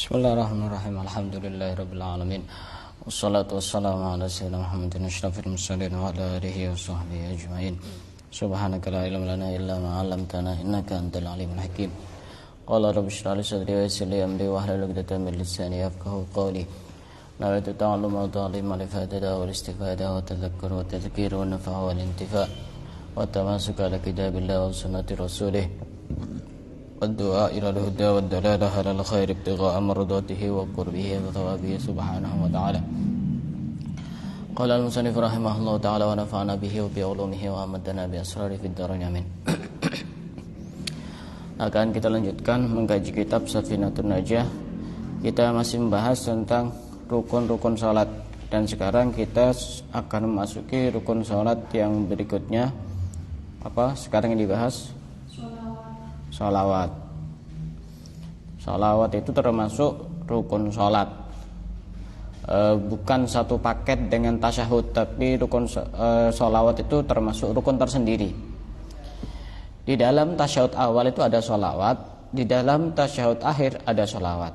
Bismillahirrahmanirrahim. Alhamdulillahirabbil alamin. Wassalatu wassalamu ala sayyidina Muhammadin asyrafil mursalin wa ala alihi wa sahbihi ajmain. Subhanaka la ilma lana illa ma 'allamtana innaka antal alimul hakim. Qala rabbi shrah li sadri wa yassir li amri wahlul 'uqdatam min lisani yafqahu qawli. Nawaitu ta'alluma wa ta'lima li fadada wal istifada wa tadhakkur wa tadhkir wa nafa' wal intifa' wa tamasuk ala kitabillah wa sunnati rasulih. والدعاء إلى الهدى والدلالة على الخير ابتغاء مرضاته وقربه وثوابه سبحانه وتعالى. قال المصنف رحمه الله تعالى ونفعنا به وبعلومه وأمدنا بأسراره في الدارين آمين. Akan kita lanjutkan mengkaji kitab Safinatun Najah. Kita masih membahas tentang rukun-rukun salat, dan sekarang kita akan memasuki rukun salat yang berikutnya. Apa sekarang yang dibahas? Sholawat. Sholawat itu termasuk rukun sholat. Bukan satu paket dengan tasyahud, tapi rukun sholawat itu termasuk rukun tersendiri. Di dalam tasyahud awal itu ada sholawat, di dalam tasyahud akhir ada sholawat.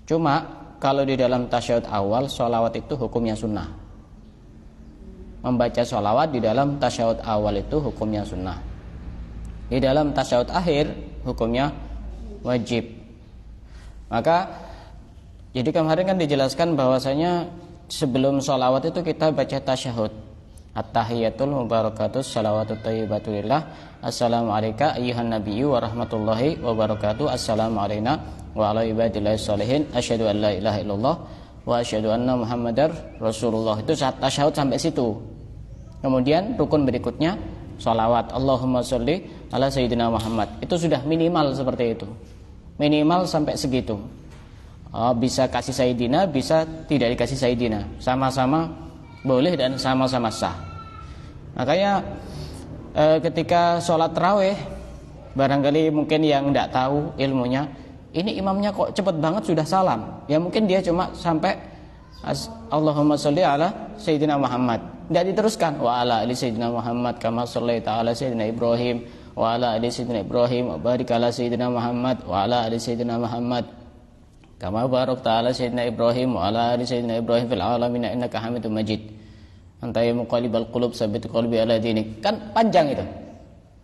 Cuma kalau di dalam tasyahud awal, sholawat itu hukumnya sunnah. Membaca sholawat di dalam tasyahud awal itu hukumnya sunnah. Di dalam tasyahud akhir hukumnya wajib. Maka jadi kemarin kan dijelaskan bahwasanya sebelum sholawat itu kita baca tasyahud. At-tahiyatul mubarakatus salawatut thayyibatulillah. Assalamu alayka ayyuhan nabiyyu wa rahmatullahi wa barakatuh. Assalamu alayna wa ala ibadillahis sholihin. Asyhadu an la ilaha illallah wa asyhadu anna muhammadar rasulullah. Itu saat tasyahud sampai situ. Kemudian rukun berikutnya sholawat. Allahumma sholli ala sayyidina Muhammad. Itu sudah minimal seperti itu. Minimal sampai segitu. Bisa kasih sayyidina, bisa tidak dikasih sayyidina. Sama-sama boleh dan sama-sama sah. Makanya ketika sholat tarawih, barangkali mungkin yang tidak tahu ilmunya, ini imamnya kok cepet banget sudah salam. Ya mungkin dia cuma sampai Allahumma sholli ala sayyidina Muhammad. Tidak diteruskan wa ala ali sayyidina Muhammad kama shallaita ala sayyidina Ibrahim wa ala ali sayyidina Ibrahim wa barik ala sayyidina Muhammad wa ala ali sayyidina Muhammad kama barakta ala sayyidina Ibrahim wa ala ali sayyidina Ibrahim fil alamin innaka Hamidum Majid. Anta ya muqallibal qulub tsabbit qalbi ala dinik. Kan panjang itu.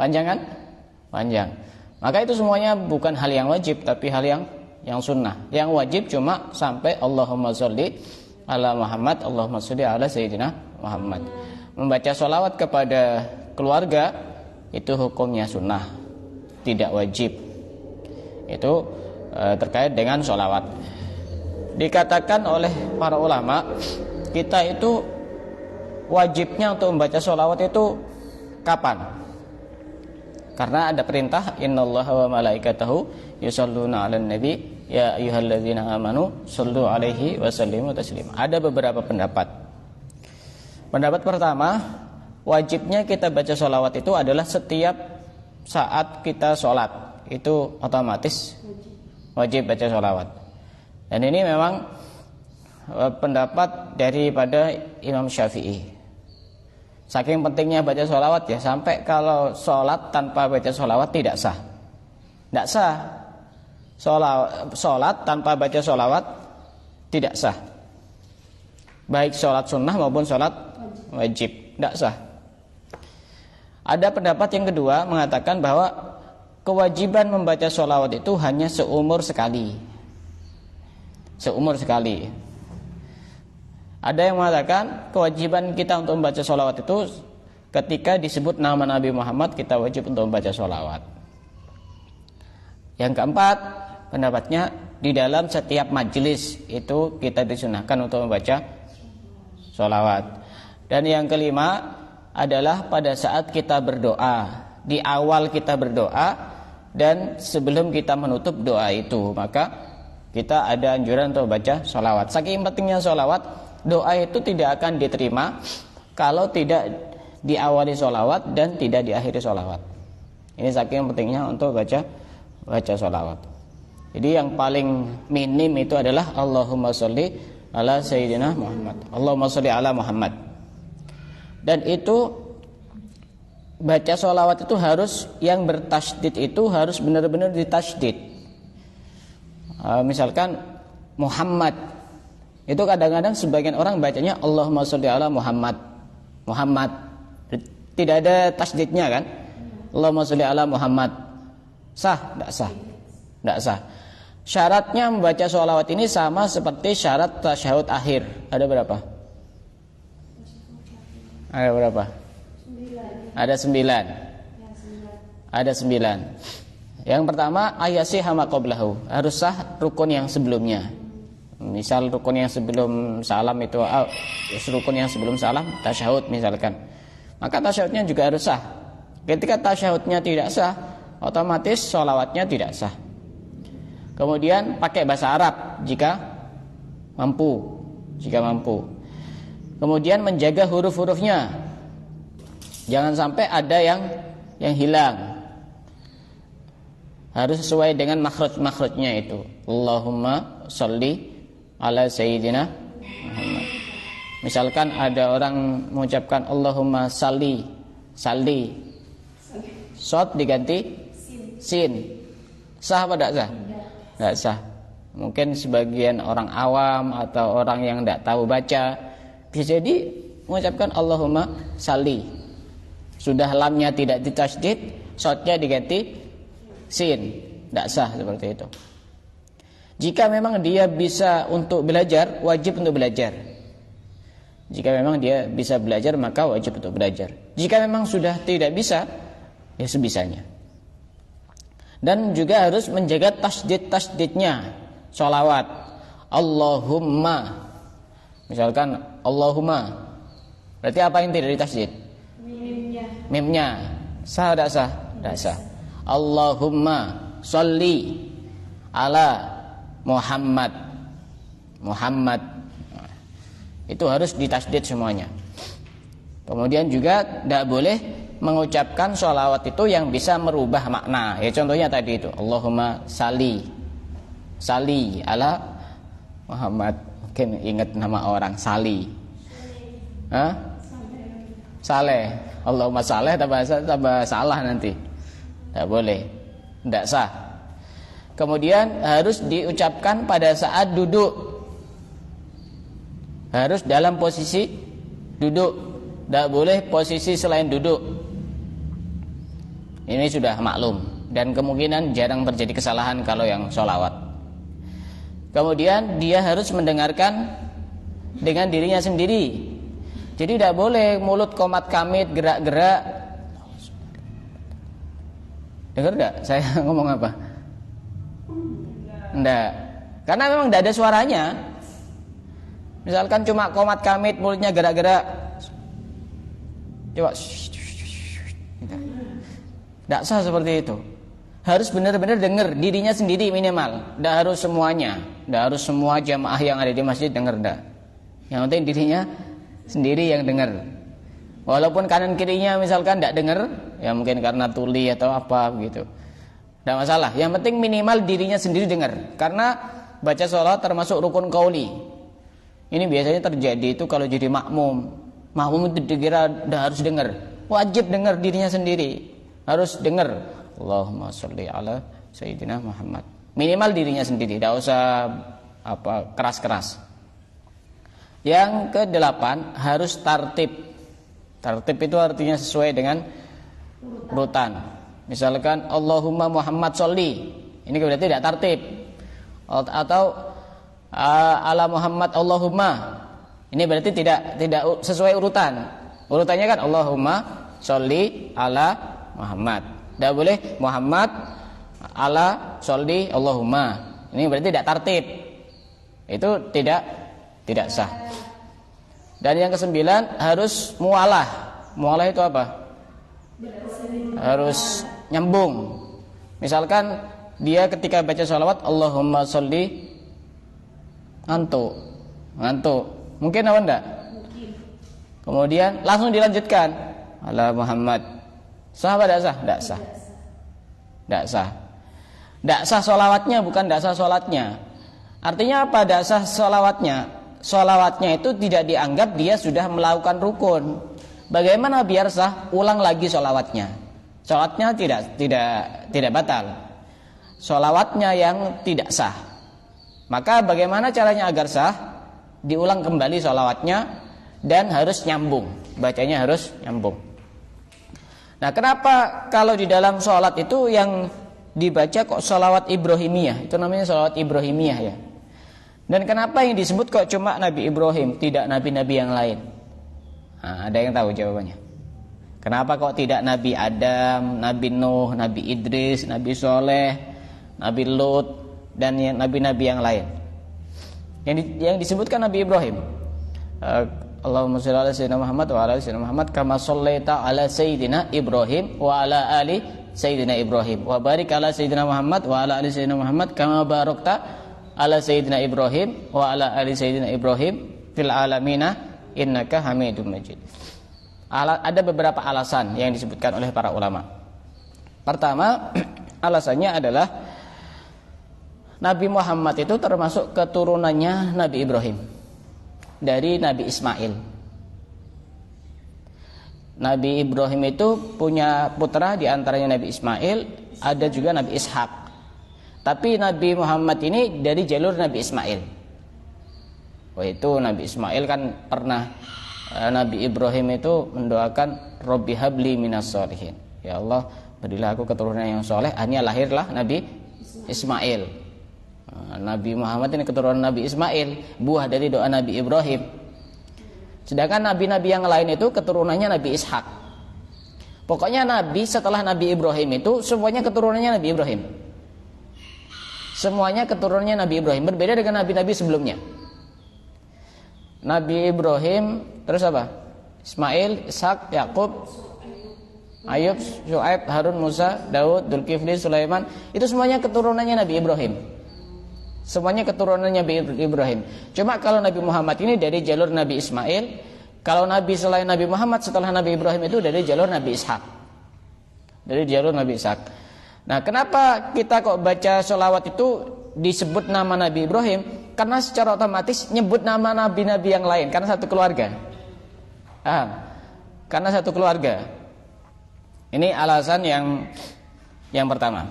Panjang kan? Panjang. Maka itu semuanya bukan hal yang wajib, tapi hal yang sunnah. Yang wajib cuma sampai Allahumma sholli ala Muhammad, Allahumma sholli ala sayyidina Muhammad. Membaca sholawat kepada keluarga itu hukumnya sunnah, tidak wajib. Itu terkait dengan sholawat. Dikatakan oleh para ulama, kita itu wajibnya untuk membaca sholawat itu kapan? Karena ada perintah innallaha wa malaikatahu yusholluna 'alan nabi ya ayyuhalladzina amanu shollu 'alaihi wa sallimu taslima. Ada beberapa pendapat. Pendapat pertama, wajibnya kita baca sholawat itu adalah setiap saat kita sholat. Itu otomatis wajib baca sholawat. Dan ini memang pendapat daripada Imam Syafi'i. Saking pentingnya baca sholawat ya, sampai kalau sholat tanpa baca sholawat tidak sah. Tidak sah. Sholat tanpa baca sholawat tidak sah. Baik sholat sunnah maupun sholat wajib, tidak sah. Ada pendapat yang kedua mengatakan bahwa kewajiban membaca sholawat itu hanya seumur sekali. Seumur sekali. Ada yang mengatakan kewajiban kita untuk membaca sholawat itu ketika disebut nama Nabi Muhammad, kita wajib untuk membaca sholawat. Yang keempat, pendapatnya di dalam setiap majelis itu kita disunahkan untuk membaca sholawat. Dan yang kelima adalah pada saat kita berdoa, di awal kita berdoa dan sebelum kita menutup doa itu, maka kita ada anjuran untuk baca sholawat. Saking pentingnya sholawat, doa itu tidak akan diterima kalau tidak diawali sholawat dan tidak diakhiri sholawat. Ini saking pentingnya untuk baca sholawat. Jadi yang paling minim itu adalah Allahumma sholli ala sayyidina Muhammad, Allahumma sholli ala Muhammad. Dan itu baca sholawat itu harus, yang bertasydid itu harus benar-benar ditasydid. Misalkan Muhammad, itu kadang-kadang sebagian orang bacanya Allahumma sholli ala Muhammad. Muhammad tidak ada tasdidnya kan? Allahumma sholli ala Muhammad. Sah? Tidak sah. Tidak sah. Syaratnya membaca sholawat ini sama seperti syarat tasyahud akhir. Ada berapa? Ada berapa? 9. Ada 9. Ada 9. Yang pertama, ayasihha ma qablahu, harus sah rukun yang sebelumnya. Misal rukun yang sebelum salam itu rukun yang sebelum salam tasyahud misalkan, maka tasyahudnya juga harus sah. Ketika tasyahudnya tidak sah, otomatis sholawatnya tidak sah. Kemudian pakai bahasa Arab jika mampu. Kemudian menjaga huruf-hurufnya, jangan sampai ada yang hilang. Harus sesuai dengan makhraj-makhrajnya itu. Allahumma sholli ala sayyidina Muhammad. Misalkan ada orang mengucapkan Allahumma salli, shad diganti sin. Sah apa tidak sah? Tidak sah. Mungkin sebagian orang awam atau orang yang tidak tahu baca bisa jadi mengucapkan Allahumma salli, sudah lamnya tidak ditasydid, shadnya diganti sin. Tidak sah seperti itu. Jika memang dia bisa untuk belajar, wajib untuk belajar. Jika memang dia bisa belajar, maka wajib untuk belajar. Jika memang sudah tidak bisa, ya sebisanya. Dan juga harus menjaga tasydid-tasydidnya. Sholawat Allahumma, misalkan Allahumma, berarti apa yang tidak ditasydid? Mimnya. Sah tidak sah? Tidak sah. Allahumma sholli ala Muhammad. Itu harus ditasydid semuanya. Kemudian juga tidak boleh mengucapkan sholawat itu yang bisa merubah makna. Ya contohnya tadi itu Allahumma salli ala Muhammad. Mungkin ingat nama orang Sali. Saleh. Allahumma saleh tambah salah nanti. Tidak boleh. Tidak sah. Kemudian harus diucapkan pada saat duduk. Harus dalam posisi duduk. Tidak boleh posisi selain duduk. Ini sudah maklum. Dan kemungkinan jarang terjadi kesalahan kalau yang sholawat. Kemudian dia harus mendengarkan dengan dirinya sendiri. Jadi tidak boleh mulut komat kamit gerak-gerak. Dengar tidak saya ngomong apa? Enggak. Karena memang tidak ada suaranya. Misalkan cuma komat kamit, mulutnya gerak-gerak. Coba. Tidak sah seperti itu. Harus benar-benar dengar dirinya sendiri minimal. Tidak harus semuanya. Tidak harus semua jamaah yang ada di masjid dengar. Tidak. Yang penting dirinya sendiri yang dengar. Walaupun kanan kirinya misalkan tidak dengar, ya mungkin karena tuli atau apa begitu. Tidak masalah. Yang penting minimal dirinya sendiri dengar. Karena baca sholawat termasuk rukun qauli. Ini biasanya terjadi itu kalau jadi makmum. Makmum itu dikira tidak harus dengar. Wajib dengar dirinya sendiri. Harus dengar. Allahumma sholli ala sayyidina Muhammad. Minimal dirinya sendiri. Tidak usah keras-keras. Yang ke-8 harus tartib. Tartib itu artinya sesuai dengan urutan. Misalkan Allahumma Muhammad sholli, ini berarti tidak tartib. Atau ala Muhammad Allahumma, ini berarti tidak sesuai urutan. Urutannya kan Allahumma sholli ala Muhammad. Tidak boleh Muhammad ala sholli Allahumma. Ini berarti tidak tartib. Itu tidak sah. Dan yang ke-9 harus mualah. Mualah itu apa? Harus nyambung. Misalkan dia ketika baca sholawat Allahumma sholli ngantuk. Mungkin apa enggak? Kemudian langsung dilanjutkan ala Muhammad. Sah apa tidak sah? Tidak sah. Tidak sah. Tidak sah sholawatnya, bukan tidak sah sholatnya. Artinya apa tidak sah sholawatnya? Sholawatnya itu tidak dianggap dia sudah melakukan rukun. Bagaimana biar sah? Ulang lagi sholawatnya. Sholawatnya tidak batal. Sholawatnya yang tidak sah. Maka bagaimana caranya agar sah? Diulang kembali sholawatnya dan harus nyambung, bacanya harus nyambung. Nah, kenapa kalau di dalam sholat itu yang dibaca kok sholawat Ibrahimiyah? Itu namanya sholawat Ibrahimiyah ya. Dan kenapa yang disebut kok cuma Nabi Ibrahim, tidak nabi-nabi yang lain? Nah, ada yang tahu jawabannya? Kenapa kok tidak Nabi Adam, Nabi Nuh, Nabi Idris, Nabi Soleh, Nabi Lut, dan nabi-nabi yang lain? Yang disebutkan Nabi Ibrahim. Allahumma shalli ala sayyidina Muhammad wa ala ali sayyidina Muhammad kama shallaita ala sayyidina Ibrahim wa ala ali sayyidina Ibrahim wa barik ala sayyidina Muhammad wa ala ali sayyidina Muhammad kama barakta ala sayyidina Ibrahim wa ala ali sayyidina Ibrahim fil alamina innaka Hamidum Majid. Ada beberapa alasan yang disebutkan oleh para ulama. Pertama, alasannya adalah Nabi Muhammad itu termasuk keturunannya Nabi Ibrahim dari Nabi Ismail. Nabi Ibrahim itu punya putra, di antaranya Nabi Ismail, ada juga Nabi Ishak. Tapi Nabi Muhammad ini dari jalur Nabi Ismail. Itu Nabi Ismail kan pernah Nabi Ibrahim itu mendoakan Robbi habli minas sholihin. Ya Allah, berilah aku keturunan yang soleh. Akhirnya lahirlah Nabi Ismail. Nabi Muhammad ini keturunan Nabi Ismail, buah dari doa Nabi Ibrahim. Sedangkan nabi-nabi yang lain itu keturunannya Nabi Ishak. Pokoknya nabi setelah Nabi Ibrahim itu semuanya keturunannya Nabi Ibrahim. Semuanya keturunannya Nabi Ibrahim, berbeda dengan nabi-nabi sebelumnya. Nabi Ibrahim, terus apa? Ismail, Ishak, Yakub, Ayub, Syuaib, Harun, Musa, Daud, Dzulkifli, Sulaiman. Itu semuanya keturunannya Nabi Ibrahim. Semuanya keturunannya Nabi Ibrahim. Cuma kalau Nabi Muhammad ini dari jalur Nabi Ismail. Kalau Nabi selain Nabi Muhammad setelah Nabi Ibrahim itu dari jalur Nabi Ishak. Dari jalur Nabi Ishak. Nah, kenapa kita kok baca sholawat itu disebut nama Nabi Ibrahim? Karena secara otomatis nyebut nama nabi-nabi yang lain. Karena satu keluarga. Karena satu keluarga. Ini alasan yang pertama.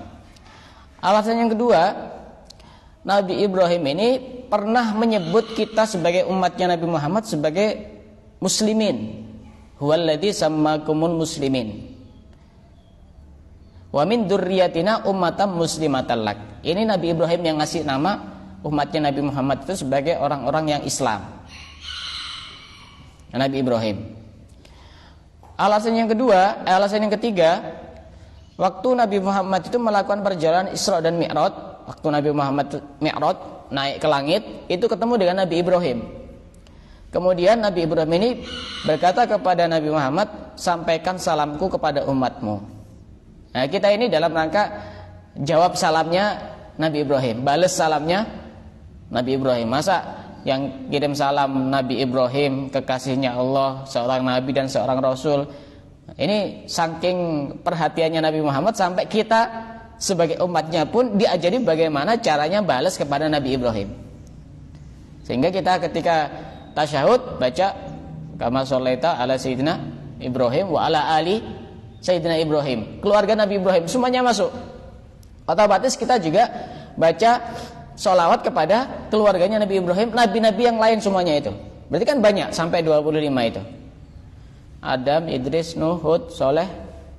Alasan yang kedua, Nabi Ibrahim ini pernah menyebut kita sebagai umatnya Nabi Muhammad sebagai muslimin. Huwallazi sammakumul muslimin. Wa min dzurriyyatina ummatan muslimatan lak. Ini Nabi Ibrahim yang ngasih nama umatnya Nabi Muhammad itu sebagai orang-orang yang Islam. Nabi Ibrahim. Alasan yang ketiga, waktu Nabi Muhammad itu melakukan perjalanan Isra dan Mi'raj. Waktu Nabi Muhammad Mi'raj naik ke langit, itu ketemu dengan Nabi Ibrahim. Kemudian Nabi Ibrahim ini berkata kepada Nabi Muhammad, sampaikan salamku kepada umatmu. Nah, kita ini dalam rangka jawab salamnya Nabi Ibrahim, balas salamnya Nabi Ibrahim. Masa yang kirim salam Nabi Ibrahim, kekasihnya Allah, seorang Nabi dan seorang Rasul. Ini saking perhatiannya Nabi Muhammad sampai kita sebagai umatnya pun diajari bagaimana caranya balas kepada Nabi Ibrahim. Sehingga kita ketika tasyahud baca kama shallaita ala sayyidina Ibrahim wa ala ali sayyidina Ibrahim. Keluarga Nabi Ibrahim semuanya masuk. Otomatis kita juga baca sholawat kepada keluarganya Nabi Ibrahim, nabi-nabi yang lain semuanya itu. Berarti kan banyak sampai 25 itu. Adam, Idris, Nuh, Hud, Soleh,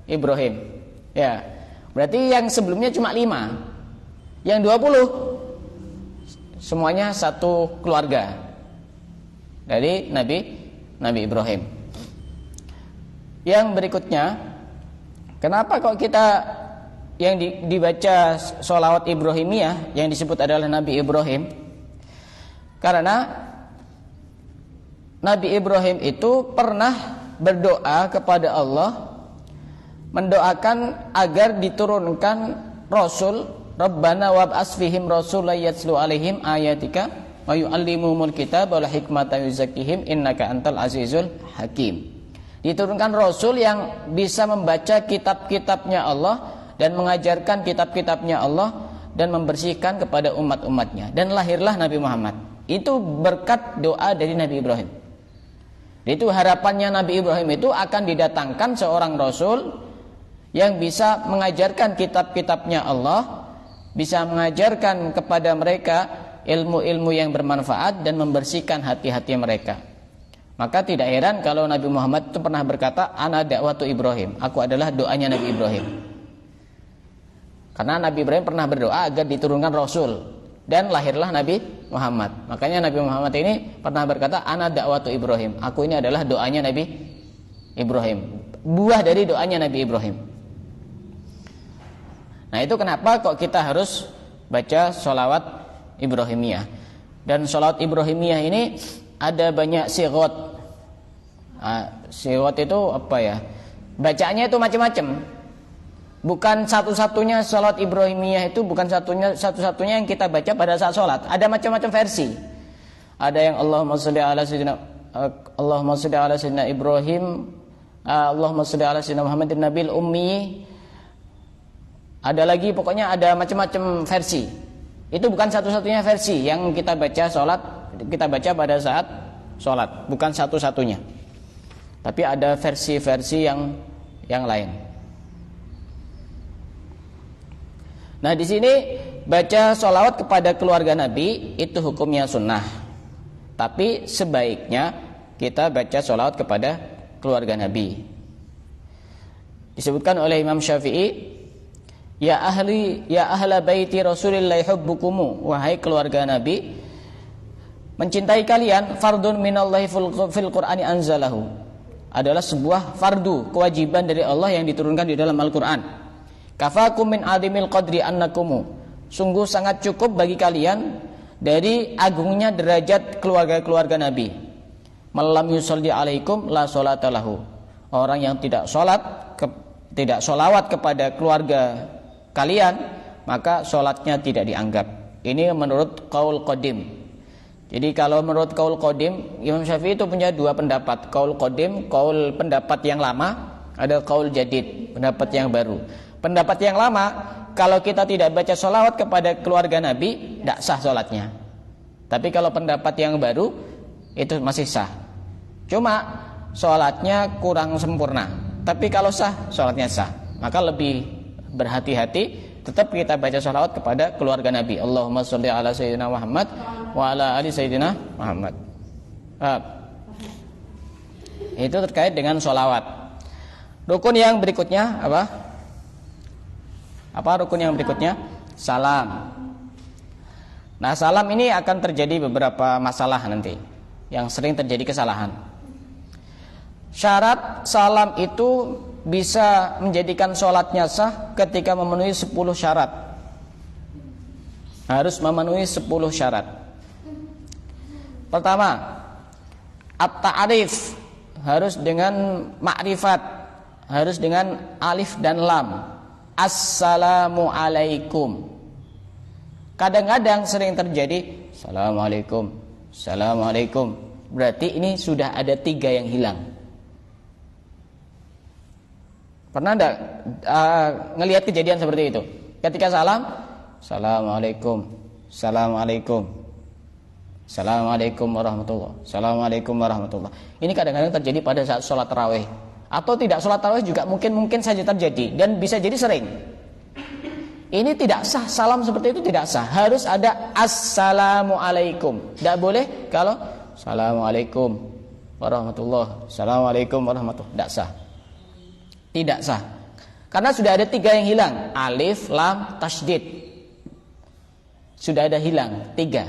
Ibrahim. Ya. Berarti yang sebelumnya cuma 5. Yang 20 semuanya satu keluarga dari Nabi Ibrahim. Yang berikutnya, kenapa kok kita yang dibaca sholawat Ibrahimiyah yang disebut adalah Nabi Ibrahim? Karena Nabi Ibrahim itu pernah berdoa kepada Allah, mendoakan agar diturunkan Rasul, Rabbana wab'ats fihim rasulan yatslu alaihim ayatika wa yu'allimuhumul kitaba wal hikmata wa yuzakkihim innaka antal azizul hakim. Diturunkan Rasul yang bisa membaca kitab-kitabnya Allah dan mengajarkan kitab-kitabnya Allah dan membersihkan kepada umat-umatnya. Dan lahirlah Nabi Muhammad. Itu berkat doa dari Nabi Ibrahim. Itu harapannya Nabi Ibrahim itu akan didatangkan seorang Rasul yang bisa mengajarkan kitab-kitabnya Allah, bisa mengajarkan kepada mereka ilmu-ilmu yang bermanfaat dan membersihkan hati-hati mereka. Maka tidak heran kalau Nabi Muhammad itu pernah berkata, ana da'watu Ibrahim, aku adalah doanya Nabi Ibrahim. Karena Nabi Ibrahim pernah berdoa agar diturunkan Rasul dan lahirlah Nabi Muhammad. Makanya Nabi Muhammad ini pernah berkata, ana da'watu Ibrahim, aku ini adalah doanya Nabi Ibrahim, buah dari doanya Nabi Ibrahim. Nah, itu kenapa kok kita harus baca sholawat Ibrahimiyah. Dan sholawat Ibrahimiyah ini ada banyak sigot. Sigot itu apa ya? Bacaannya itu macam-macam. Bukan satu-satunya sholawat Ibrahimiyah itu bukan satu-satunya yang kita baca pada saat sholat. Ada macam-macam versi. Ada yang Allahumma sholli ala sayyidina Ibrahim, Allahumma sholli ala sayyidina Muhammadin nabil ummi. Ada lagi, pokoknya ada macam-macam versi. Itu bukan satu-satunya versi yang kita baca pada saat sholat, bukan satu-satunya. Tapi ada versi-versi yang lain. Nah, di sini baca sholawat kepada keluarga Nabi itu hukumnya sunnah. Tapi sebaiknya kita baca sholawat kepada keluarga Nabi. Disebutkan oleh Imam Syafi'i, ya ahla baiti Rasulillah hubbukumu, wahai keluarga Nabi, mencintai kalian fardun minallahi fil Qur'ani anzalahu, adalah sebuah fardu, kewajiban dari Allah yang diturunkan di dalam Al-Qur'an. Kafakum min adimil qadri annakumu, sungguh sangat cukup bagi kalian dari agungnya derajat keluarga-keluarga Nabi. Malam yusolli alaikum la sholata lahu, orang yang tidak sholawat kepada keluarga kalian, maka sholatnya tidak dianggap. Ini menurut qaul qadim. Jadi kalau menurut qaul qadim, Imam Syafi'i itu punya dua pendapat. Qaul qadim, qaul pendapat yang lama, ada qaul jadid, pendapat yang baru. Pendapat yang lama, kalau kita tidak baca sholawat kepada keluarga Nabi, tidak sah sholatnya. Tapi kalau pendapat yang baru, itu masih sah. Cuma sholatnya kurang sempurna. Tapi kalau sah, sholatnya sah. Maka lebih berhati-hati, tetap kita baca sholawat kepada keluarga Nabi. Allahumma sholli ala sayyidina Muhammad wa ala ali sayyidina Muhammad. Itu terkait dengan sholawat. Rukun yang berikutnya apa? Apa rukun yang berikutnya? Salam. Nah, salam ini akan terjadi beberapa masalah nanti, yang sering terjadi kesalahan. Syarat salam itu bisa menjadikan sholatnya sah ketika memenuhi 10 syarat. Harus memenuhi 10 syarat. Pertama, at-ta'rif, harus dengan ma'rifat, harus dengan alif dan lam. Assalamu alaikum. Kadang-kadang sering terjadi Assalamualaikum, Assalamualaikum. Berarti ini sudah ada 3 yang hilang. Pernah enggak ngelihat kejadian seperti itu? Ketika salam, Assalamualaikum, Assalamualaikum, Assalamualaikum warahmatullahi, Assalamualaikum warahmatullahi. Ini kadang-kadang terjadi pada saat sholat tarawih. Atau tidak sholat tarawih juga mungkin saja terjadi, dan bisa jadi sering. Ini tidak sah, salam seperti itu tidak sah. Harus ada assalamualaikum. Tidak boleh kalau assalamualaikum warahmatullahi, assalamualaikum warahmatullahi. Tidak sah. Tidak sah. Karena sudah ada 3 yang hilang. Alif, lam, tasydid. Sudah ada hilang 3.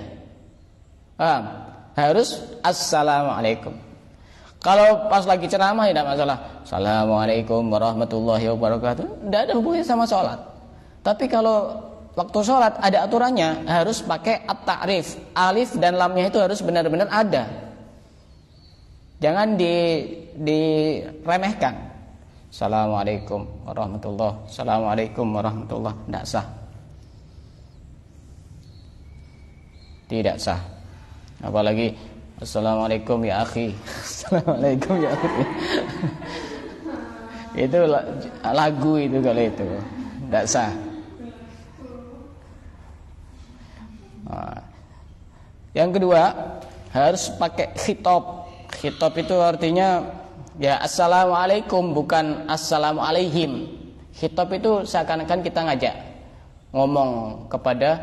Harus assalamualaikum. Kalau pas lagi ceramah tidak masalah. Assalamualaikum warahmatullahi wabarakatuh. Tidak ada hubungannya sama sholat. Tapi kalau waktu sholat ada aturannya, harus pakai at-ta'rif. Alif dan lamnya itu harus benar-benar ada. Jangan diremehkan. Assalamualaikum warahmatullahi, Assalamualaikum warahmatullahi. Tidak sah. Tidak sah. Apalagi Assalamualaikum ya akhi. Assalamualaikum ya akhi. Itu lagu itu kalau itu. Tidak sah. Yang kedua, harus pakai khitab. Khitab itu artinya ya assalamualaikum, bukan assalamualaihim. Khitab itu seakan-akan kita ngajak ngomong kepada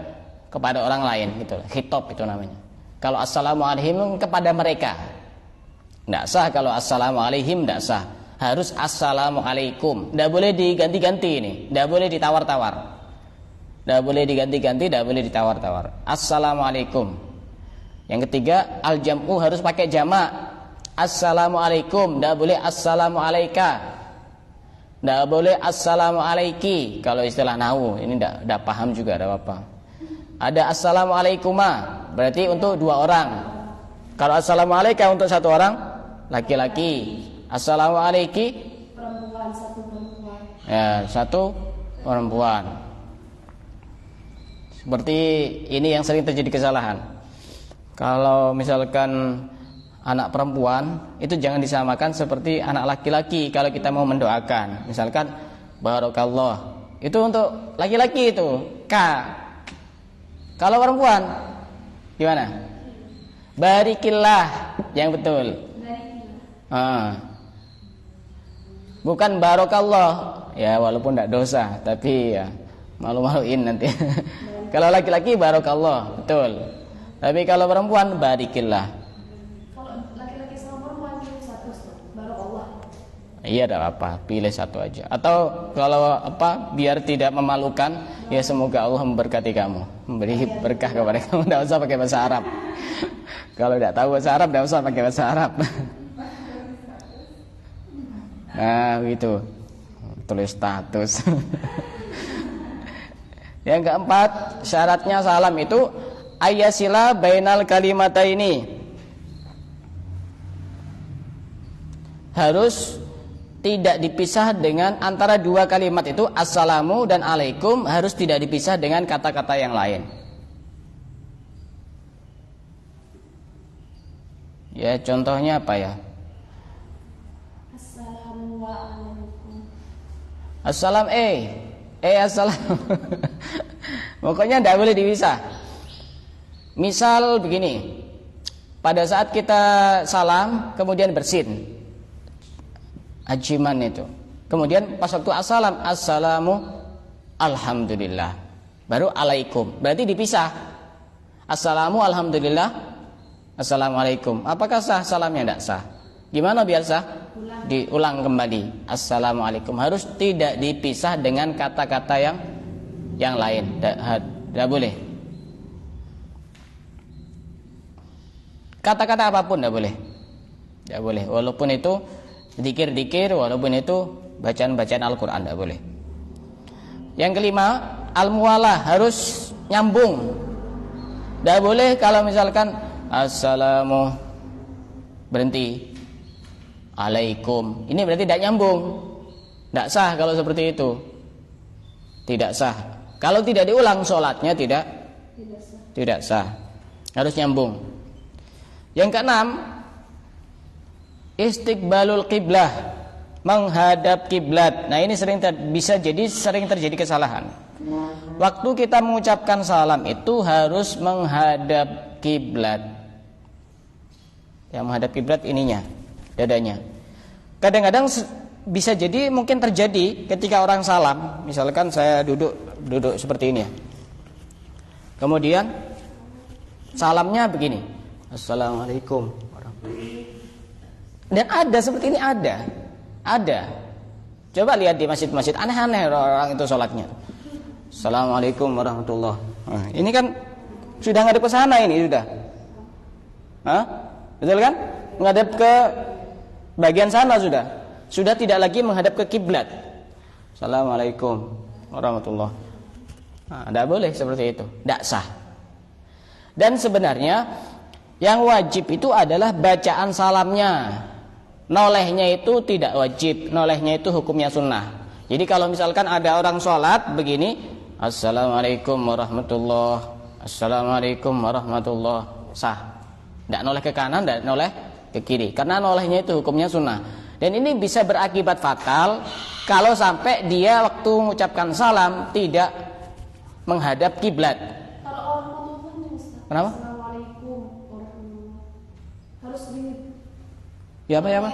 kepada orang lain gitu. Khitab itu namanya. Kalau assalamualaikum kepada mereka, tidak sah. Kalau assalamualaikum tidak sah. Harus assalamualaikum. Tidak boleh diganti-ganti ini. Tidak boleh ditawar-tawar. Tidak boleh diganti-ganti. Tidak boleh ditawar-tawar. Assalamualaikum. Yang ketiga, al-jam'u harus pakai jamak. Assalamualaikum. Tidak boleh assalamualaika. Tidak boleh assalamualaiki. Kalau istilah nahwu ini tidak paham juga, ada apa. Ada assalamualaikuma, berarti untuk dua orang. Kalau assalamualaika untuk satu orang laki-laki. Assalamualaiki Perempuan, satu perempuan. ya, satu perempuan. Seperti ini yang sering terjadi kesalahan. Kalau misalkan anak perempuan itu jangan disamakan seperti anak laki-laki. Kalau kita mau mendoakan, misalkan barakallah, itu untuk laki-laki itu K. Kalau perempuan gimana? Barikillah, yang betul. Bukan barokallah, ya walaupun tidak dosa, tapi ya malu-maluin nanti. Kalau laki-laki barokallah, betul. Tapi kalau perempuan barikillah. Kalau laki-laki sama perempuan pilih satu, barokallah. Iya, tidak apa, pilih satu aja. Atau kalau apa, biar tidak memalukan, ya semoga Allah memberkati kamu, memberi berkah kepada kamu. Tidak usah pakai bahasa Arab. Kalau tidak tahu bahasa Arab, tidak usah pakai bahasa Arab. Nah, gitu. Tulis status. Yang keempat, syaratnya salam itu ayyasila bainal kalimataini. Harus tidak dipisah dengan antara dua kalimat itu, assalamu dan alaikum, harus tidak dipisah dengan kata-kata yang lain. Ya, contohnya apa ya? Assalam assalam. Pokoknya tidak boleh dipisah. Misal begini, pada saat kita salam kemudian bersin, ajiman itu. Kemudian pas waktu assalam, assalamu alhamdulillah, baru alaikum, berarti dipisah. Assalamu alhamdulillah, assalamualaikum. Apakah sah salamnya? Tidak sah. Gimana biar sah? Diulang kembali. Assalamualaikum, harus tidak dipisah dengan kata-kata yang lain. Tidak boleh. Kata-kata apapun tidak boleh. Tidak boleh. Walaupun itu dikir-dikir, walaupun itu bacaan-bacaan Al-Quran, tidak boleh. Yang kelima, al-muwalah, harus nyambung. Tidak boleh kalau misalkan assalamu berhenti, alaikum, ini berarti tidak nyambung. Tidak sah kalau seperti itu. Tidak sah. Kalau tidak diulang sholatnya tidak sah. Harus nyambung. Yang keenam, istiqbalul qiblah, menghadap kiblat. Nah, ini sering terjadi kesalahan. Waktu kita mengucapkan salam itu harus menghadap kiblat. Yang menghadap kiblat ininya, dadanya. Kadang-kadang bisa jadi mungkin terjadi ketika orang salam, misalkan saya duduk seperti ini ya. Kemudian salamnya begini, assalamualaikum. Dan ada seperti ini, ada. Coba lihat di masjid-masjid, aneh-aneh orang itu sholatnya. Assalamualaikum warahmatullahi. Nah, ini kan sudah ngadep ke sana ini sudah. Hah? Betul kan? Menghadap ke bagian sana sudah. Sudah tidak lagi menghadap ke kiblat. Assalamualaikum warahmatullahi. Nah, tidak boleh seperti itu, tidak sah. Dan sebenarnya yang wajib itu adalah bacaan salamnya. Nolehnya itu tidak wajib, nolehnya itu hukumnya sunnah. Jadi kalau misalkan ada orang sholat begini, assalamualaikum warahmatullahi, assalamualaikum warahmatullahi, sah. Tidak noleh ke kanan, tidak noleh ke kiri, karena nolehnya itu hukumnya sunnah. Dan ini bisa berakibat fatal kalau sampai dia waktu mengucapkan salam tidak menghadap kiblat. Kalau orang ngomong Ustaz, Kenapa? Assalamualaikum warahmatullahi, harus gini. Ya apa?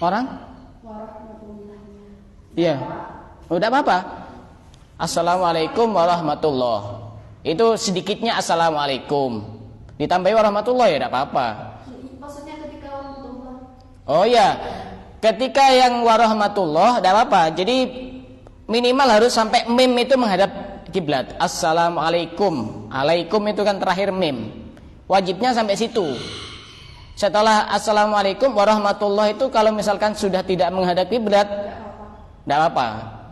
Orang? Warahmatullahi. Iya. Udah apa? Assalamualaikum warahmatullahi. Itu sedikitnya assalamualaikum. Ditambahi warahmatullahi ya tidak apa-apa. Maksudnya ketika warahmatullah. Oh ya, ketika yang warahmatullah tidak apa-apa. Jadi minimal harus sampai mim itu menghadap kiblat. Assalamualaikum. Alaikum itu kan terakhir mim. Wajibnya sampai situ. Setelah assalamualaikum warahmatullahi itu kalau misalkan sudah tidak menghadap kiblat, tidak apa-apa.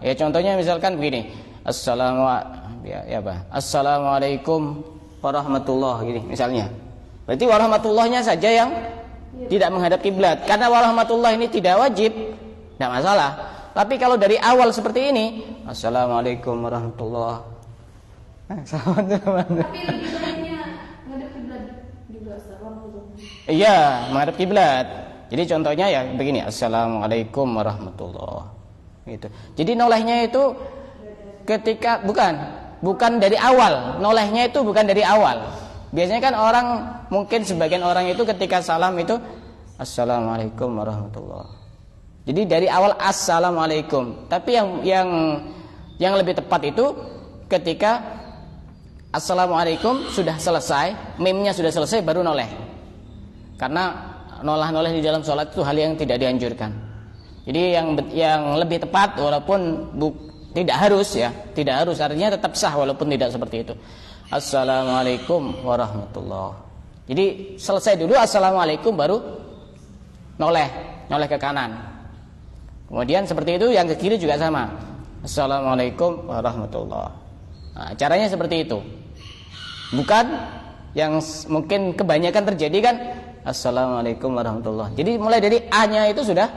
Ya contohnya misalkan begini. Assalamualaikum warahmatullahi gini misalnya. Berarti warahmatullahnya saja yang tidak menghadap kiblat. Karena warahmatullahi ini tidak wajib, tidak masalah. Tapi kalau dari awal seperti ini, assalamualaikum warahmatullahi. Tapi lebih baiknya menghadap kiblat juga Ustaz, warahmatullah. Iya, menghadap kiblat. Jadi contohnya ya begini, assalamualaikum warahmatullahi. Gitu. Jadi nolehnya itu ketika bukan dari awal. Nolehnya itu bukan dari awal. Biasanya kan orang, mungkin sebagian orang itu ketika salam itu assalamualaikum warahmatullahi. Jadi dari awal assalamualaikum. Tapi yang lebih tepat itu ketika assalamualaikum sudah selesai, mimnya sudah selesai baru noleh. Karena noleh di dalam sholat itu hal yang tidak dianjurkan. Jadi yang lebih tepat walaupun tidak harus ya, tidak harus, artinya tetap sah walaupun tidak seperti itu. Assalamualaikum warahmatullahi. Jadi selesai dulu assalamualaikum baru noleh ke kanan. Kemudian seperti itu yang ke kiri juga sama. Assalamualaikum warahmatullahi. Nah, caranya seperti itu. Bukan yang mungkin kebanyakan terjadi kan assalamualaikum warahmatullahi. Jadi mulai dari A-nya itu sudah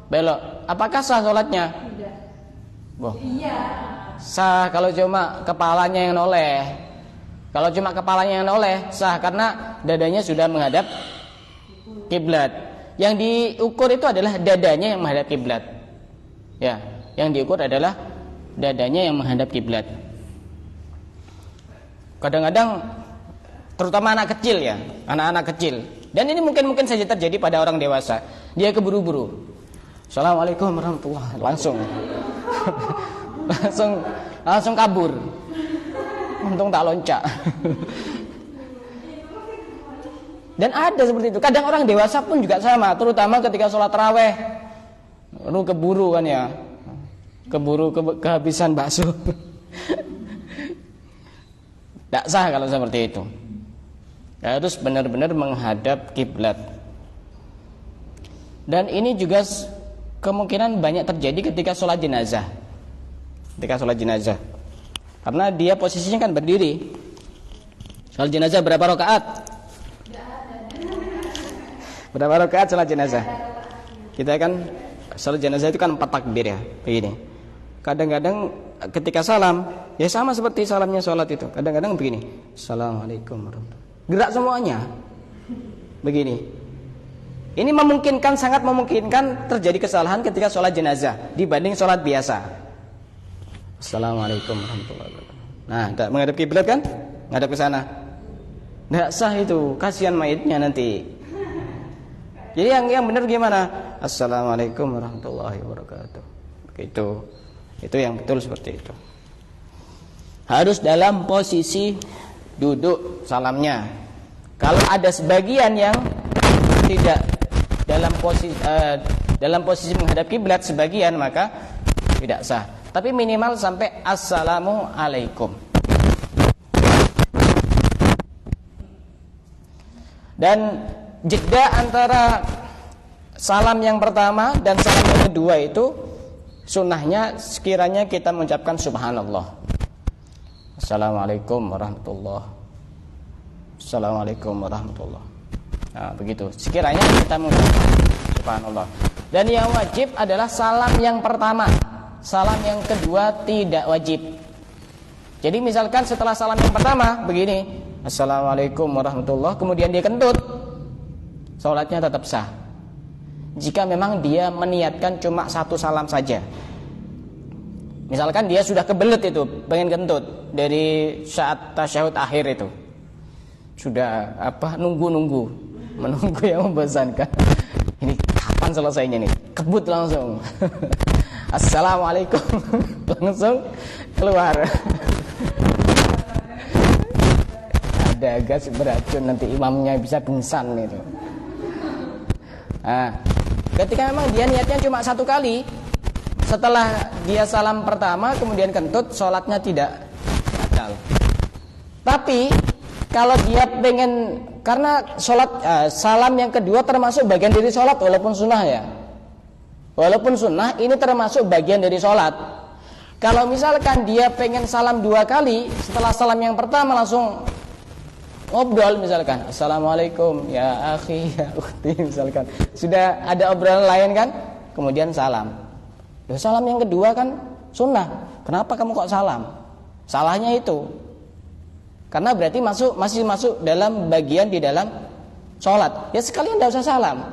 belok. Apakah sah sholatnya? Tidak. Boh. Iya. Sah kalau cuma kepalanya yang noleh. Kalau cuma kepalanya yang noleh sah karena dadanya sudah menghadap kiblat. Yang diukur itu adalah dadanya yang menghadap kiblat. Ya, yang diukur adalah dadanya yang menghadap kiblat. Kadang-kadang terutama anak kecil ya, anak-anak kecil. Dan ini mungkin saja terjadi pada orang dewasa. Dia keburu-buru. Assalamualaikum warahmatullahi langsung kabur. Untung tak loncat. Dan ada seperti itu. Kadang orang dewasa pun juga sama, terutama ketika sholat taraweh. Keburu kan ya. Kehabisan bakso. Tidak sah kalau seperti itu. Harus benar-benar menghadap kiblat. Dan ini juga kemungkinan banyak terjadi ketika sholat jenazah. Karena dia posisinya kan berdiri. Sholat jenazah berapa rakaat? Berapa rakaat sholat jenazah? Kita kan sholat jenazah itu kan 4 takbir ya, begini. Kadang-kadang ketika salam, ya sama seperti salamnya sholat itu. Kadang-kadang begini, assalamualaikum warahmatullahi. Gerak semuanya, begini. Ini sangat memungkinkan terjadi kesalahan ketika sholat jenazah dibanding sholat biasa. Assalamualaikum warahmatullahi wabarakatuh. Nah, tidak menghadap kiblat kan? Menghadap ke sana. Tidak sah itu, kasihan mayitnya nanti. Jadi yang benar gimana? Assalamualaikum warahmatullahi wabarakatuh. Begitu. Itu yang betul seperti itu. Harus dalam posisi duduk salamnya. Kalau ada sebagian yang tidak dalam posisi menghadap kiblat sebagian, maka tidak sah. Tapi minimal sampai assalamualaikum. Dan jeda antara salam yang pertama dan salam yang kedua itu sunnahnya sekiranya kita mengucapkan subhanallah. Assalamualaikum warahmatullahi. Assalamualaikum warahmatullahi. Nah, begitu. Sekiranya kita mengucapkan subhanallah. Dan yang wajib adalah salam yang pertama. Salam yang kedua tidak wajib. Jadi misalkan setelah salam yang pertama begini, assalamualaikum warahmatullahi, kemudian dia kentut, salatnya tetap sah. Jika memang dia meniatkan cuma satu salam saja. Misalkan dia sudah kebelet itu, pengen kentut dari saat tasyahud akhir itu. Sudah menunggu yang membosankan. Ini kapan selesainya nih? Kebut langsung. Assalamualaikum. Langsung keluar. ada gas beracun, nanti imamnya bisa pingsan itu. Nah, ketika memang dia niatnya cuma satu kali, setelah dia salam pertama kemudian kentut, sholatnya tidak batal. Tapi kalau dia pengen, karena salam yang kedua termasuk bagian dari sholat walaupun sunnah ya. Walaupun sunnah, ini termasuk bagian dari sholat. Kalau misalkan dia pengen salam 2 kali, setelah salam yang pertama langsung ngobrol misalkan, assalamualaikum ya akhi ya ukhti misalkan, sudah ada obrolan lain kan, kemudian salam. Loh, salam yang kedua kan sunnah, kenapa kamu kok salam? Salahnya itu karena berarti masih masuk dalam bagian di dalam sholat. Ya sekalian tidak usah salam.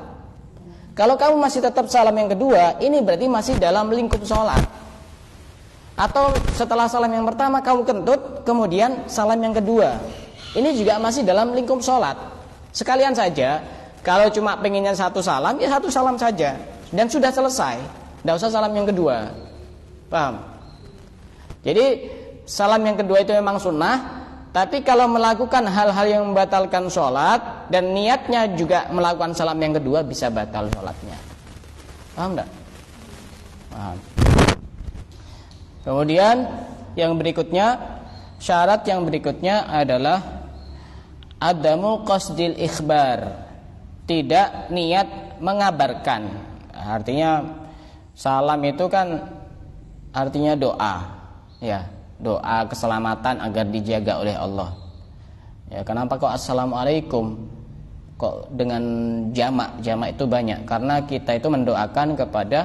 Kalau kamu masih tetap salam yang kedua, ini berarti masih dalam lingkup sholat. Atau setelah salam yang pertama kamu kentut, kemudian salam yang kedua, ini juga masih dalam lingkup sholat. Sekalian saja, kalau cuma pengennya satu salam, ya satu salam saja, dan sudah selesai. Tidak usah salam yang kedua. Paham? Jadi salam yang kedua itu memang sunnah. Tapi kalau melakukan hal-hal yang membatalkan sholat dan niatnya juga melakukan salam yang kedua, bisa batal sholatnya. Paham enggak? Paham. Kemudian yang berikutnya, syarat yang berikutnya adalah adamu qasdil ikhbar, tidak niat mengabarkan. Artinya salam itu kan artinya doa, ya. Doa keselamatan agar dijaga oleh Allah. Ya, kenapa kok assalamualaikum? Kok dengan jamak? Jamak itu banyak karena kita itu mendoakan kepada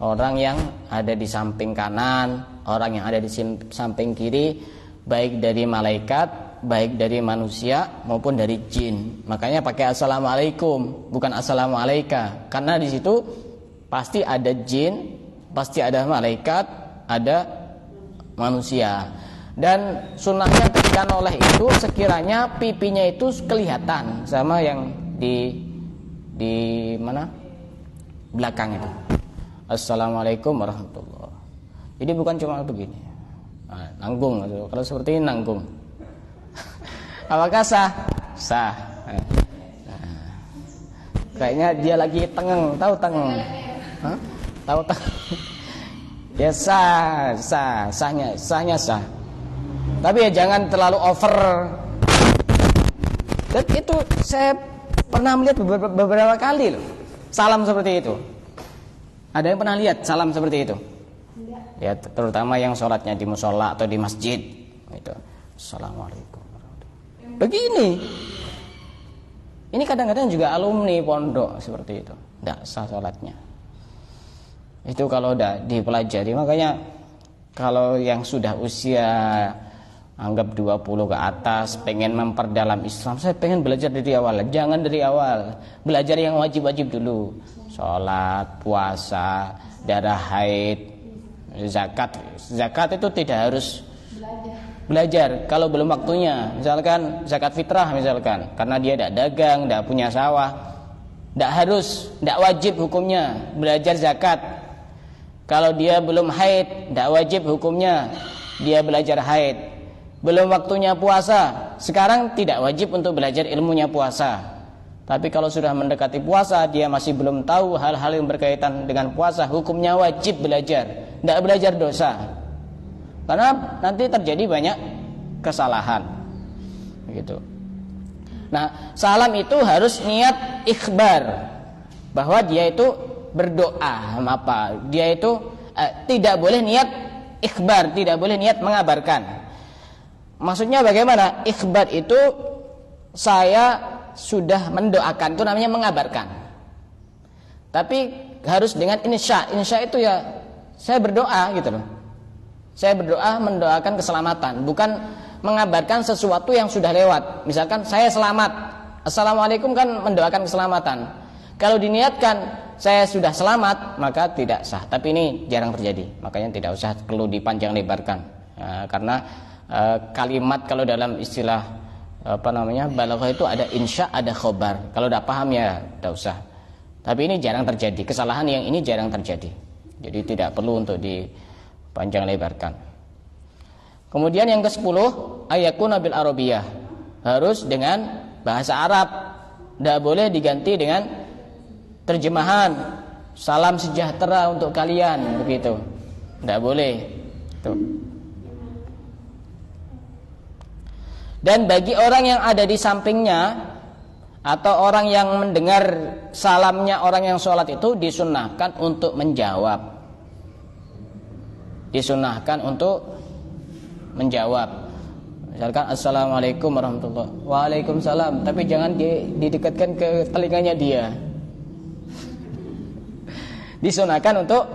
orang yang ada di samping kanan, orang yang ada di samping kiri, baik dari malaikat, baik dari manusia maupun dari jin. Makanya pakai assalamualaikum, bukan assalamualaika, karena di situ pasti ada jin, pasti ada malaikat, ada manusia. Dan sunnahnya ketika noleh itu sekiranya pipinya itu kelihatan sama yang di mana belakang itu. Assalamualaikum warahmatullahi. Jadi bukan cuma begini, nanggung. Kalau seperti ini nanggung. Apakah sah? Sah. Kayaknya dia lagi tengeng, tahu tengeng? Tahu tengeng? Ya sahnya sah. Tapi ya jangan terlalu over. Dan itu saya pernah melihat beberapa kali loh, salam seperti itu. Ada yang pernah lihat salam seperti itu? Ya, terutama yang sholatnya di musola atau di masjid. Itu. Assalamualaikum. Begini. Ini kadang-kadang juga alumni pondok seperti itu. Tidak sah sholatnya. Itu kalau udah dipelajari. Makanya kalau yang sudah usia anggap 20 ke atas pengen memperdalam Islam, saya pengen belajar dari awal. Jangan dari awal, belajar yang wajib-wajib dulu. Sholat, puasa, darah haid, zakat. Zakat itu tidak harus belajar kalau belum waktunya. Misalkan zakat fitrah misalkan, karena dia tidak dagang, tidak punya sawah, tidak harus, tidak wajib hukumnya belajar zakat. Kalau dia belum haid, tidak wajib hukumnya dia belajar haid. Belum waktunya puasa, sekarang tidak wajib untuk belajar ilmunya puasa. Tapi kalau sudah mendekati puasa, dia masih belum tahu hal-hal yang berkaitan dengan puasa, hukumnya wajib belajar. Tidak belajar dosa, karena nanti terjadi banyak kesalahan. Begitu. Nah, salam itu harus niat ikhbar, bahwa dia itu berdoa apa? Dia itu tidak boleh niat ikhbar, tidak boleh niat mengabarkan. Maksudnya bagaimana? Ikhbar itu saya sudah mendoakan, itu namanya mengabarkan. Tapi harus dengan insya. Insya itu ya saya berdoa gitu loh. Saya berdoa mendoakan keselamatan, bukan mengabarkan sesuatu yang sudah lewat. Misalkan saya selamat, assalamualaikum kan mendoakan keselamatan. Kalau diniatkan saya sudah selamat, maka tidak sah. Tapi ini jarang terjadi, makanya tidak usah perlu dipanjang lebarkan. Karena kalimat kalau dalam istilah balaghah itu ada insya, ada khobar. Kalau tidak paham ya tidak usah. Tapi ini jarang terjadi. Kesalahan yang ini jarang terjadi. Jadi tidak perlu untuk dipanjang lebarkan. Kemudian yang ke-10, ayakuna bil arabiyah. harus dengan bahasa Arab. Tidak boleh diganti dengan terjemahan salam sejahtera untuk kalian, begitu. Tidak boleh. Tuh. Dan bagi orang yang ada di sampingnya atau orang yang mendengar salamnya orang yang sholat itu disunahkan untuk menjawab. Disunahkan untuk menjawab. Misalkan assalamualaikum warahmatullahi wabarakatuh. Waalaikumsalam. Tapi jangan didekatkan ke telinganya dia. Disunahkan untuk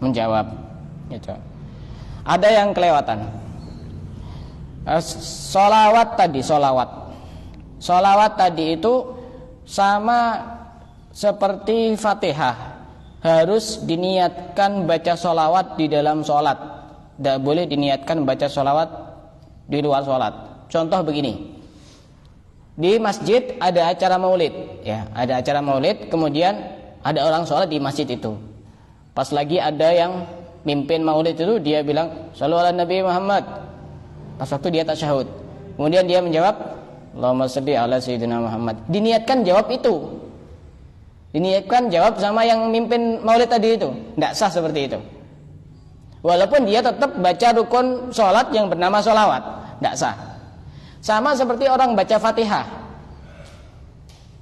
menjawab. Gitu. Ada yang kelewatan. Solawat tadi itu sama seperti Fatihah, harus diniatkan baca solawat di dalam solat. Tidak boleh diniatkan baca solawat di luar solat. Contoh begini, di masjid ada acara maulid, ya, ada acara maulid, kemudian ada orang solat di masjid itu. Pas lagi ada yang mimpin maulid itu, dia bilang shallu ala Nabi Muhammad. Pas waktu dia tasyahud, kemudian dia menjawab Allahumma shalli ala sayyidina Muhammad. Diniatkan jawab itu. Diniatkan jawab sama yang mimpin maulid tadi itu. Tidak sah seperti itu. Walaupun dia tetap baca rukun sholat yang bernama sholawat, tidak sah. Sama seperti orang baca Fatihah.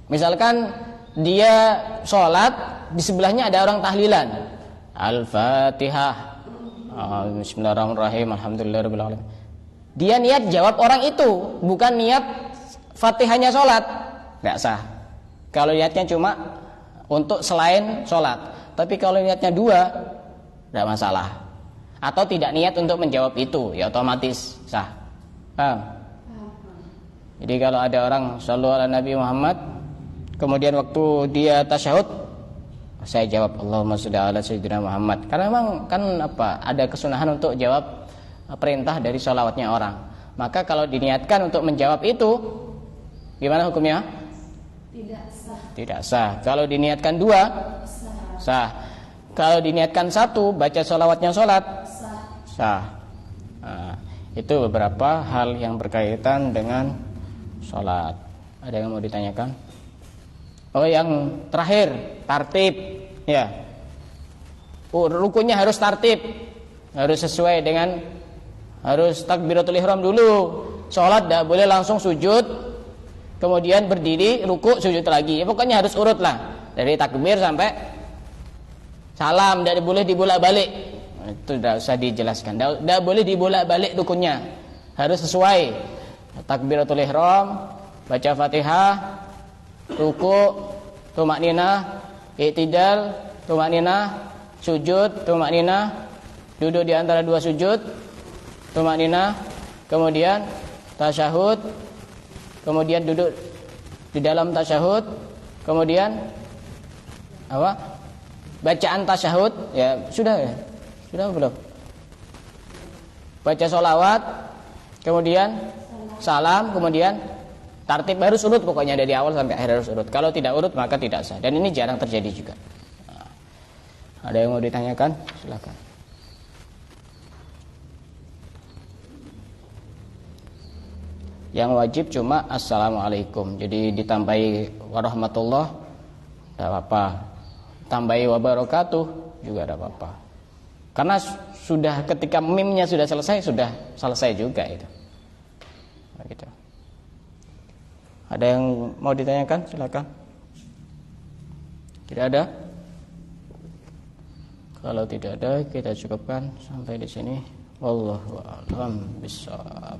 Misalkan dia sholat, di sebelahnya ada orang tahlilan, Al-Fatihah, Bismillahirrahmanirrahim, Alhamdulillahirabbil alamin. Dia niat jawab orang itu, bukan niat Fatihahnya sholat, tidak sah. Kalau niatnya cuma untuk selain sholat, tapi kalau niatnya dua, tidak masalah. Atau tidak niat untuk menjawab itu, ya otomatis sah. Paham? Jadi kalau ada orang shallu ala Nabi Muhammad, kemudian waktu dia tasyahud, saya jawab Allahumma shalli ala sayyidina Muhammad. Karena memang kan ada kesunahan untuk jawab perintah dari sholawatnya orang. Maka kalau diniatkan untuk menjawab itu, gimana hukumnya? Tidak sah. Tidak sah. Kalau diniatkan dua, sah. Kalau diniatkan satu, baca sholawatnya sholat, sah. Nah, itu beberapa hal yang berkaitan dengan sholat. Ada yang mau ditanyakan? Oh, yang terakhir, tartib, ya. Rukunnya harus tartib, harus sesuai dengan, harus takbiratul ihram dulu. Sholat tidak boleh langsung sujud, kemudian berdiri, ruku, sujud lagi. Pokoknya harus urut lah, dari takbir sampai salam, tidak boleh dibolak-balik. Itu tidak usah dijelaskan. Tidak boleh dibolak-balik rukunnya, harus sesuai. Takbiratul ihram, baca Fatihah, ruku, tumakninah, i'tidal, tumakninah, sujud, tumakninah, duduk di antara dua sujud, tumakninah, kemudian tasyahud, kemudian duduk di dalam tasyahud, kemudian apa? Bacaan tasyahud, ya sudah ya, sudah belum? Baca sholawat, kemudian salam, kemudian tartib, harus urut pokoknya dari awal sampai akhir harus urut. Kalau tidak urut maka tidak sah. Dan ini jarang terjadi juga. Nah, ada yang mau ditanyakan? Silakan. Yang wajib cuma assalamualaikum. Jadi ditambahi warahmatullah, tidak apa-apa. Tambahi wabarakatuh juga tidak apa-apa. Karena sudah ketika mimnya sudah selesai juga itu. Begitu. Ada yang mau ditanyakan? Silakan. Tidak ada? Kalau tidak ada, kita cukupkan sampai di sini. Wallahu a'lam bishawab.